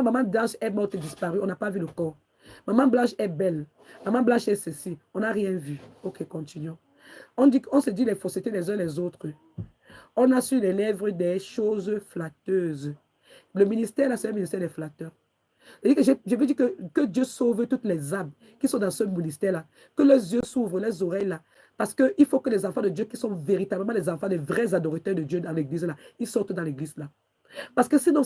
Maman Blanche est morte et disparue, on n'a pas vu le corps. Maman Blanche est belle. Maman Blanche est ceci, on n'a rien vu. Ok, continuons. On se dit les faussetés les uns les autres. On a sur les lèvres des choses flatteuses. Le ministère, là, c'est le ministère des flatteurs. Je veux dire que Dieu sauve toutes les âmes qui sont dans ce ministère-là. Que leurs yeux s'ouvrent, les oreilles là. Parce qu'il faut que les enfants de Dieu qui sont véritablement les enfants des vrais adorateurs de Dieu dans l'église là, ils sortent dans l'église là. Parce que sinon,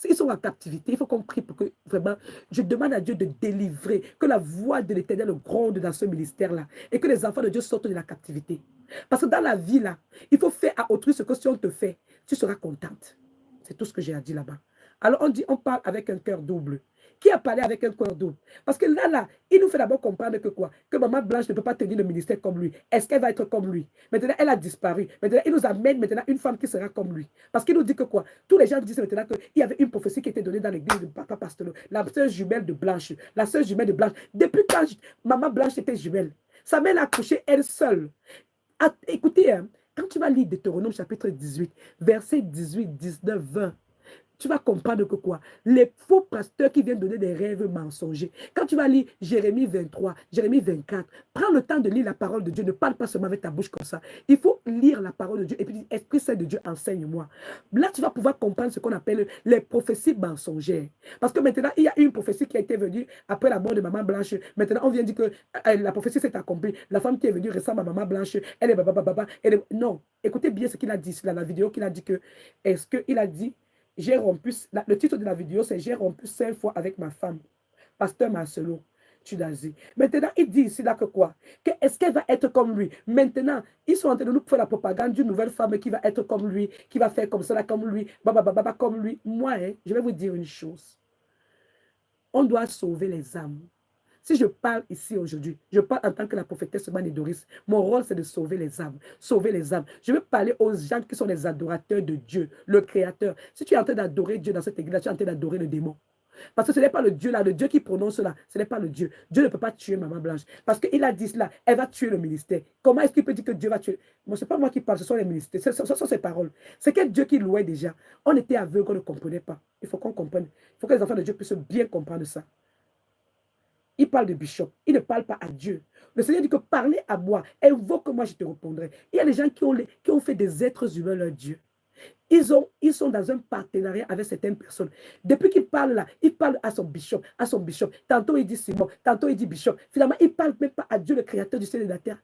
ils sont en captivité. Il faut qu'on prie pour que vraiment, je demande à Dieu de délivrer, que la voix de l'Éternel gronde dans ce ministère-là et que les enfants de Dieu sortent de la captivité. Parce que dans la vie là, il faut faire à autrui ce que si on te fait, tu seras contente. C'est tout ce que j'ai à dire là-bas. Alors on parle avec un cœur double. Qui a parlé avec un cœur double? Parce que là, il nous fait d'abord comprendre que quoi? Que Maman Blanche ne peut pas tenir le ministère comme lui. Est-ce qu'elle va être comme lui? Maintenant, elle a disparu. Maintenant, il nous amène maintenant une femme qui sera comme lui. Parce qu'il nous dit que quoi? Tous les gens disent maintenant qu'il y avait une prophétie qui était donnée dans l'église de Papa Pasteur. La sœur jumelle de Blanche. La sœur jumelle de Blanche. Depuis quand Maman Blanche était jumelle, sa mère l'a accouchée elle seule. Écoutez, hein, quand tu vas lire Deutéronome chapitre 18, versets 18, 19, 20, tu vas comprendre que quoi? Les faux pasteurs qui viennent donner des rêves mensongers. Quand tu vas lire Jérémie 23, Jérémie 24, prends le temps de lire la parole de Dieu. Ne parle pas seulement avec ta bouche comme ça. Il faut lire la parole de Dieu et puis Esprit Saint de Dieu, enseigne-moi. Là, tu vas pouvoir comprendre ce qu'on appelle les prophéties mensongères. Parce que maintenant, il y a une prophétie qui a été venue après la mort de Maman Blanche. Maintenant, on vient dire que la prophétie s'est accomplie. La femme qui est venue ressemble à Maman Blanche. Elle est baba. Non, écoutez bien ce qu'il a dit dans la vidéo qu'il a dit que, est-ce qu'il a dit j'ai rompu, le titre de la vidéo, c'est J'ai rompu 5 fois avec ma femme. Pasteur Marcelo Tudazi. Maintenant, il dit ici là que quoi? Est-ce qu'elle va être comme lui? Maintenant, ils sont en train de nous faire la propagande d'une nouvelle femme qui va être comme lui, qui va faire comme cela, comme lui, comme lui. Moi, hein, je vais vous dire une chose. On doit sauver les âmes. Si je parle ici aujourd'hui, je parle en tant que la prophétesse Mani Doris. Mon rôle, c'est de sauver les âmes. Sauver les âmes. Je veux parler aux gens qui sont les adorateurs de Dieu, le Créateur. Si tu es en train d'adorer Dieu dans cette église, tu es en train d'adorer le démon. Parce que ce n'est pas le Dieu là, le Dieu qui prononce là, ce n'est pas le Dieu. Dieu ne peut pas tuer Maman Blanche. Parce qu'il a dit cela, elle va tuer le ministère. Comment est-ce qu'il peut dire que Dieu va tuer? Moi, ce n'est pas moi qui parle, ce sont les ministères, ce sont ses paroles. C'est quel Dieu qui louait déjà. On était aveugle, on ne comprenait pas. Il faut qu'on comprenne. Il faut que les enfants de Dieu puissent bien comprendre ça. Il parle de bishop, il ne parle pas à Dieu. Le Seigneur dit que parlez à moi, invoque-moi, je te répondrai. Il y a des gens qui ont fait des êtres humains leur Dieu. Ils sont dans un partenariat avec certaines personnes. Depuis qu'il parle là, il parle à son bishop, Tantôt il dit Simon, tantôt il dit bishop. Finalement, il ne parle même pas à Dieu, le créateur du ciel et de la terre.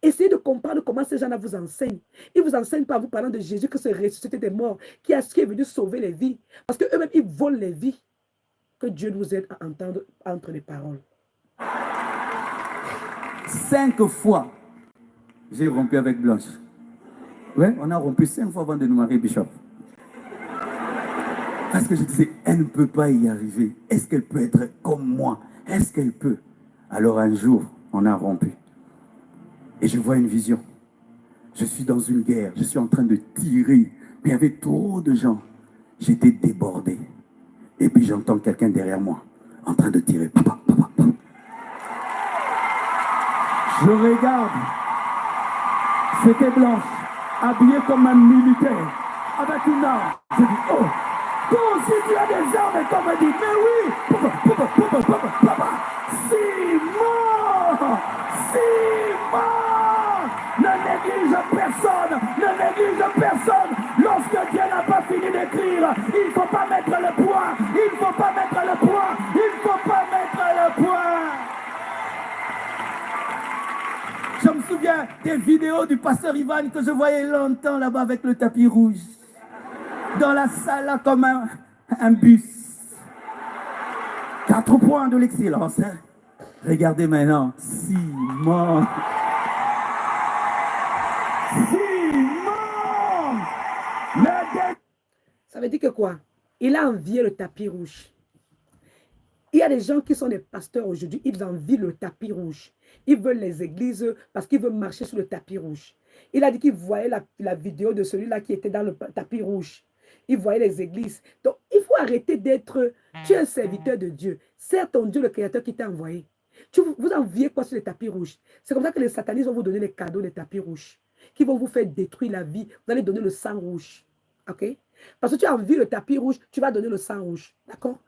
Essayez de comprendre comment ces gens-là vous enseignent. Ils ne vous enseignent pas en vous parlant de Jésus, que c'est ressuscité des morts, qui est venu sauver les vies. Parce qu'eux-mêmes, ils volent les vies. Que Dieu nous aide à entendre entre les paroles. 5 fois, j'ai rompu avec Blanche. Ouais, on a rompu 5 fois avant de nous marier, Bishop. Parce que je disais, elle ne peut pas y arriver. Est-ce qu'elle peut être comme moi? Est-ce qu'elle peut? Alors un jour, on a rompu. Et je vois une vision. Je suis dans une guerre, je suis en train de tirer. Mais il y avait trop de gens. J'étais débordé. Et puis j'entends quelqu'un derrière moi, en train de tirer. Papa. Je regarde. C'était Blanche, habillée comme un militaire, avec une arme. Je dis, oh, toi aussi tu as des armes, comme elle dit, mais oui, papa, Simon, ne néglige personne, lorsque Dieu n'a pas fini d'écrire, il ne faut pas mettre le point, Je me souviens des vidéos du pasteur Ivan que je voyais longtemps là-bas avec le tapis rouge. Dans la salle là comme un bus. 4 points de l'excellence. Hein? Regardez maintenant. Simon. Ça veut dire que quoi? Il a envié le tapis rouge. Il y a des gens qui sont des pasteurs aujourd'hui, ils envient le tapis rouge. Ils veulent les églises parce qu'ils veulent marcher sur le tapis rouge. Il a dit qu'il voyait la vidéo de celui-là qui était dans le tapis rouge. Il voyait les églises. Donc, il faut arrêter d'être... Tu es un serviteur de Dieu. C'est ton Dieu, le Créateur, qui t'a envoyé. Vous enviez quoi sur les tapis rouges? C'est comme ça que les satanistes vont vous donner les cadeaux des tapis rouges, qui vont vous faire détruire la vie. Vous allez donner le sang rouge. OK? Parce que tu as envie le tapis rouge, tu vas donner le sang rouge. D'accord?